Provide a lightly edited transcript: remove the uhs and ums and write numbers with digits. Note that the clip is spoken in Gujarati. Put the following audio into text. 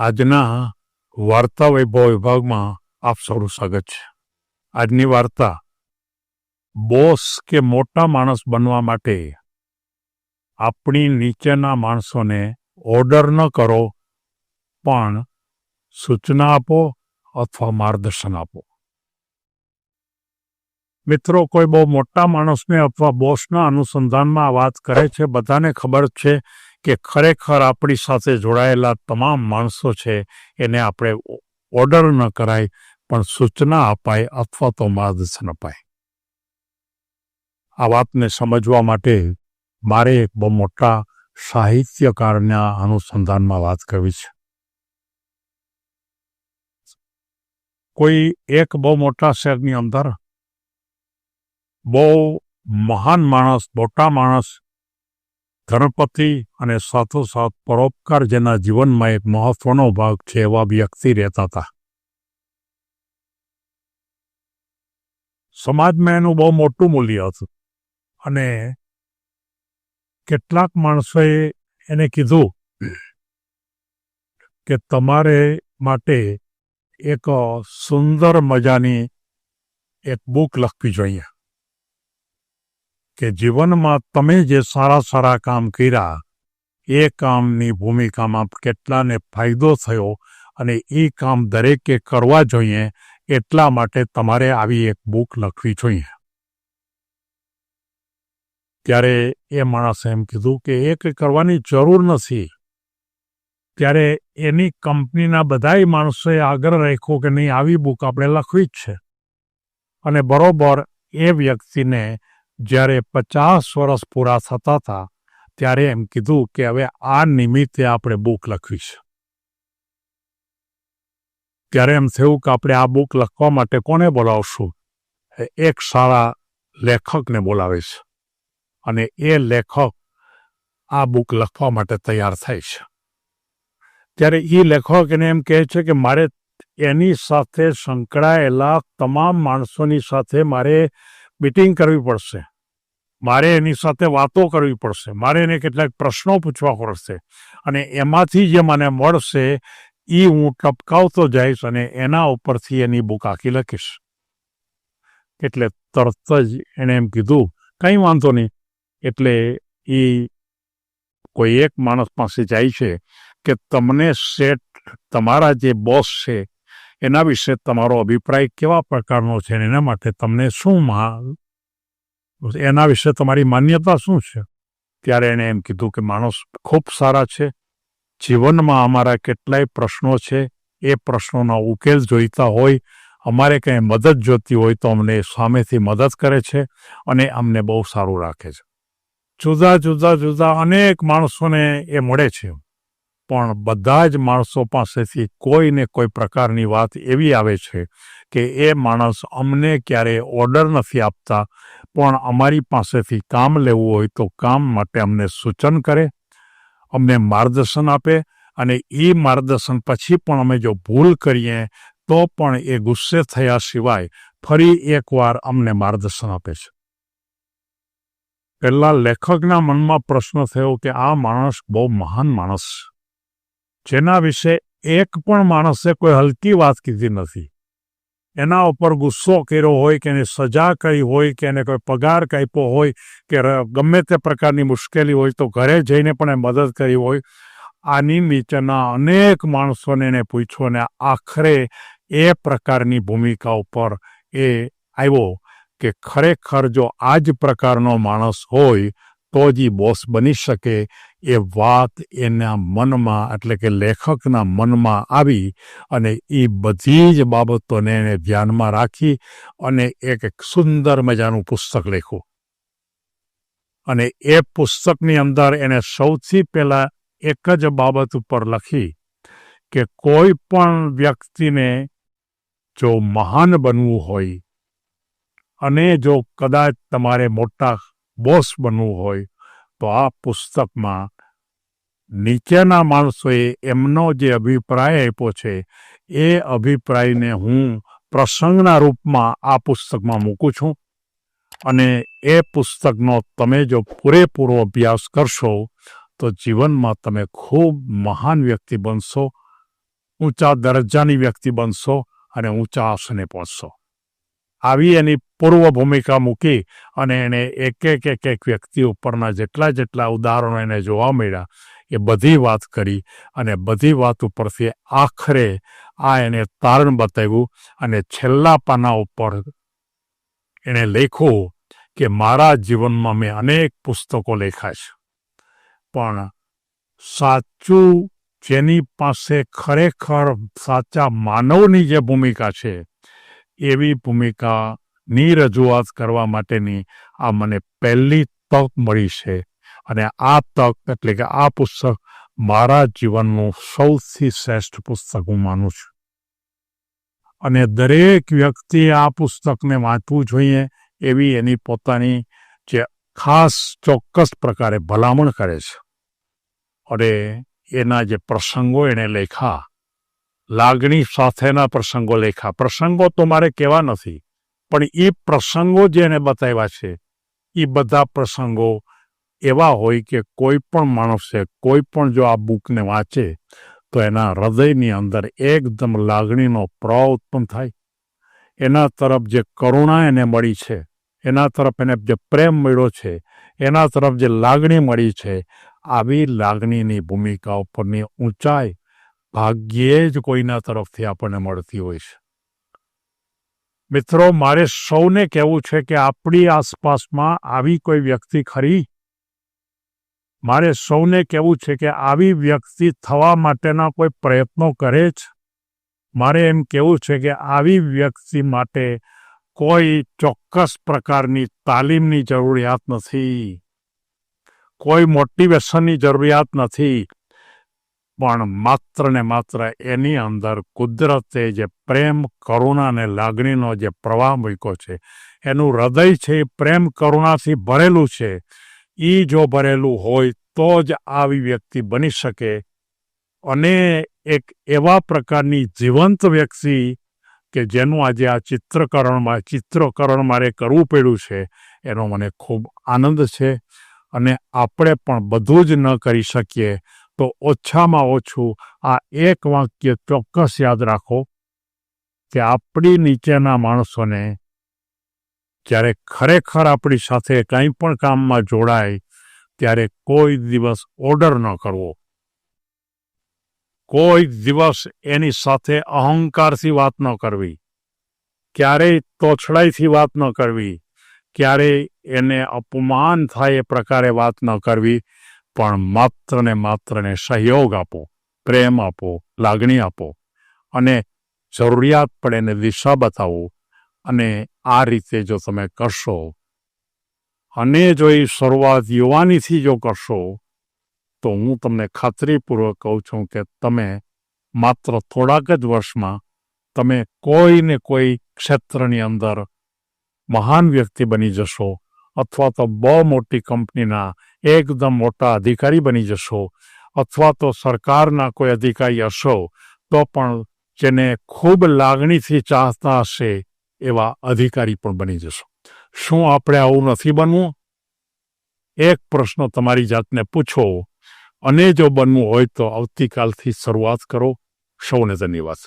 આજના વાર્તા વૈભવ વિભાગમાં આપ સૌનું સ્વાગત છે. આજની વાર્તા બોસ કે મોટા માણસ બનવા માટે આપણી નીચેના માણસોને ઓર્ડર ન કરો, પણ સૂચના આપો અથવા માર્ગદર્શન આપો. મિત્રો, કોઈ બહુ મોટા માણસને અથવા બોસના અનુસંધાનમાં આ વાત કરે છે. બધાને ખબર છે કે ખરેખર આપણી સાથે જોડાયેલા તમામ માણસો છે એને આપણે ઓર્ડર ન કરાય, પણ સૂચના અપાય અથવા તો માર્ગદર્શન અપાય. આ વાતને સમજવા માટે મારે એક બહુ મોટા સાહિત્યકારના અનુસંધાનમાં વાત કરવી છે. કોઈ એક બહુ મોટા શહેરની અંદર બહુ મહાન માણસ, મોટા માણસ, ધનપતિ અને સાથોસાથ પરોપકાર જેના જીવનમાં એક મહત્વનો ભાગ છે એવા વ્યક્તિ રહેતા હતા. સમાજમાં એનું બહુ મોટું મૂલ્ય હતું અને કેટલાક માણસોએ એને કીધું કે તમારે માટે એક સુંદર મજાની એક બુક લખવી જોઈએ કે જીવનમાં તમે જે સારા સારા કામ કર્યા એ કામની ભૂમિકામાં કેટલાને ફાયદો થયો અને એ કામ દરેકે કરવા જોઈએ, એટલા માટે તમારે આવી એક બુક લખવી જોઈએ. ત્યારે એ માણસે એમ કીધું કે એ કંઈ કરવાની જરૂર નથી. ત્યારે એની કંપનીના બધાય માણસોએ આગ્રહ રાખ્યો કે નહીં, આવી બુક આપણે લખવી જ છે. અને બરોબર એ વ્યક્તિને જ્યારે 50 વર્ષ પૂરા થતા હતા ત્યારે એમ કીધું કે હવે આ નિમિત્તે આપણે બુક લખવી છે. ત્યારે એમ થયું કે આપણે આ બુક લખવા માટે કોને બોલાવશું? એક સારા લેખકને બોલાવે છે અને એ લેખક આ બુક લખવા માટે તૈયાર થાય છે. ત્યારે એ લેખક એને એમ કહે છે કે મારે એની સાથે સંકળાયેલા તમામ માણસોની સાથે મારે મીટિંગ કરવી પડશે, મારે એની સાથે વાતો કરવી પડશે, મારે એને કેટલાક પ્રશ્નો પૂછવા પડશે અને એમાંથી જે મને મળશે એ હું ટપકાવતો જઈશ અને એના ઉપરથી એની બુક આખી લખીશ. એટલે તરત જ એણે એમ કીધું કંઈ વાંધો નહીં. એટલે એ કોઈ એક માણસ પાસે જાય છે કે તમને સેટ, તમારા જે બોસ છે એના વિશે તમારો અભિપ્રાય કેવા પ્રકારનો છે અને એના માટે તમને શું એના વિશે તમારી માન્યતા શું છે? ત્યારે એણે એમ કીધું કે માણસ ખૂબ સારા છે, જીવનમાં અમારા કેટલાય પ્રશ્નો છે, એ પ્રશ્નોના ઉકેલ જોઈતા હોય, અમારે કંઈ મદદ જોઈતી હોય તો અમને સામેથી મદદ કરે છે અને અમને બહુ સારું રાખે છે. જુદા જુદા જુદા અનેક માણસોને એ મળે છે, પણ બધા જ માણસો પાસેથી કોઈને કોઈ પ્રકારની વાત એવી આવે છે કે એ માણસ અમને ક્યારે ઓર્ડર નથી આપતા, પણ અમારી પાસેથી કામ લેવું હોય તો કામ માટે અમને સૂચન કરે, અમને માર્ગદર્શન આપે અને એ માર્ગદર્શન પછી પણ અમે જો ભૂલ કરીએ તો પણ એ ગુસ્સે થયા સિવાય ફરી એકવાર અમને માર્ગદર્શન આપે છે. પહેલાં લેખકના મનમાં પ્રશ્ન થયો કે આ માણસ બહુ મહાન માણસ છે, જેના વિશે એક પણ માણસે કોઈ હલકી વાત કીધી નથી. એના ઉપર ગુસ્સો કર્યો હોય કે એને સજા કરી હોય કે એને કોઈ પગાર કાપ્યો હોય કે ગમે તે પ્રકારની મુશ્કેલી હોય તો ઘરે જઈને પણ એ મદદ કરી હોય. આની નીચેના અનેક માણસોને એને પૂછ્યું અને આખરે એ પ્રકારની ભૂમિકા ઉપર એ આવ્યો કે ખરેખર જો આ જ પ્રકારનો માણસ હોય તો જ બોસ બની શકે. એ વાત એના મનમાં, એટલે કે લેખકના મનમાં આવી અને એ બધી જ બાબતોને એને ધ્યાનમાં રાખી અને એક સુંદર મજાનું પુસ્તક લખ્યું. અને એ પુસ્તકની અંદર એને સૌથી પહેલાં એક જ બાબત ઉપર લખી કે કોઈ પણ વ્યક્તિને જો મહાન બનવું હોય અને જો કદાચ તમારે મોટા બોસ બનવું હોય તો આ પુસ્તકમાં નીચેના માણસોએ એમનો જે અભિપ્રાય આપ્યો છે એ અભિપ્રાયને હું પ્રસંગના રૂપમાં આ પુસ્તકમાં મૂકું છું અને એ પુસ્તકનો તમે જો પૂરેપૂરો અભ્યાસ કરશો તો જીવનમાં તમે ખૂબ મહાન વ્યક્તિ બનશો ઊંચા દરજ્જાની વ્યક્તિ બનશો અને ઊંચા આસને પહોંચશો. આવી એની પૂર્વ ભૂમિકા મૂકી અને એને એક વ્યક્તિ ઉપરના જેટલા ઉદાહરણો એને જોવા મળ્યા એ બધી વાત કરી અને બધી વાત ઉપરથી આખરે આ એને તારણ બતાવ્યું અને છેલ્લા પાના ઉપર એણે લખ્યું કે મારા જીવનમાં મેં અનેક પુસ્તકો લખ્યા છે, પણ સાચું જેની પાસે ખરેખર સાચા માનવની જે ભૂમિકા છે એવી ભૂમિકાની રજૂઆત કરવા માટેની આ મને પહેલી તક મળી છે. અને આ તક એટલે કે આ પુસ્તક મારા જીવનનું સૌથી શ્રેષ્ઠ પુસ્તક હું માનું છું. અને દરેક વ્યક્તિએ આ પુસ્તકને વાંચવું જોઈએ એવી એની પોતાની જે ખાસ ચોક્કસ પ્રકારે ભલામણ કરે છે. અને એના જે પ્રસંગો એણે લખ્યા, લાગણી સાથેના પ્રસંગો લખ્યા. પ્રસંગો તો મારે કહેવા નથી, પણ એ પ્રસંગો જે એને બતાવ્યા છે એ બધા પ્રસંગો એવા હોય કે કોઈ પણ માણસે કોઈ પણ જો આ બુકને વાંચે તો એના હૃદયની અંદર એકદમ લાગણીનો પ્રવાહ ઉત્પન્ન થાય. એના તરફ જે કરુણા એને મળી છે, એના તરફ એને જે પ્રેમ મળ્યો છે, એના તરફ જે લાગણી મળી છે, આવી લાગણીની ભૂમિકા ઉપરની ઊંચાઈ ભાગ્યે જ કોઈના તરફથી આપણને મળતી હોય છે. મિત્રો, મારે સૌને કહેવું છે કે આપણી આસપાસમાં આવી કોઈ વ્યક્તિ ખરી? મારે સૌને કહેવું છે કે આવી વ્યક્તિ થવા માટેના કોઈ પ્રયત્નો કરે છે? મારે એમ કહેવું છે કે આવી વ્યક્તિ માટે કોઈ ચોક્કસ પ્રકારની તાલીમની જરૂરિયાત નથી, કોઈ મોટિવેશનની જરૂરિયાત નથી, પણ માત્ર ને માત્ર એની અંદર કુદરતે જે પ્રેમ, કરુણા અને લાગણીનો જે પ્રવાહ મૂક્યો છે, એનું હૃદય છે એ પ્રેમ કરુણાથી ભરેલું છે. એ જો ભરેલું હોય તો જ આવી વ્યક્તિ બની શકે. અને એક એવા પ્રકારની જીવંત વ્યક્તિ કે જેનું આજે આ ચિત્રકરણ મારે કરવું પડ્યું છે, એનો મને ખૂબ આનંદ છે. અને આપણે પણ બધું જ ન કરી શકીએ તો ઓછામાં ઓછું આ એક વાક્ય ચોક્કસ યાદ રાખો કે આપણી નીચેના માણસોને જ્યારે ખરેખર આપણી સાથે કંઈ પણ કામમાં જોડાય ત્યારે કોઈ દિવસ ઓર્ડર ન કરવો, કોઈ દિવસ એની સાથે અહંકારથી વાત ન કરવી, ક્યારેય તોછડાઈથી વાત ન કરવી, ક્યારેય એને અપમાન થાય એ પ્રકારે વાત ન કરવી, પણ માત્ર ને માત્ર ને સહયોગ આપો, પ્રેમ આપો, લાગણી આપો અને જરૂરિયાત પડે એને દિશા બતાવો. અને આ રીતે જો તમે કરશો અને જો એ શરૂઆત યુવાનીથી જો કરશો તો હું તમને ખાતરીપૂર્વક કહું છું કે તમે માત્ર થોડાક જ વર્ષમાં તમે કોઈને કોઈ ક્ષેત્રની અંદર મહાન વ્યક્તિ બની જશો, અથવા તો બહુ મોટી કંપનીના એકદમ મોટા અધિકારી બની જશો, અથવા તો સરકારના કોઈ અધિકારી હશો તો પણ જેને ખૂબ લાગણીથી ચાહતા હશે એવા અધિકારી પણ બની જશો. શું આપણે આવું નથી બનવું? એક પ્રશ્ન તમારી જાતને પૂછો, અને જો બનવું હોય તો આવતીકાલથી શરૂઆત કરો. સૌને ધન્યવાદ.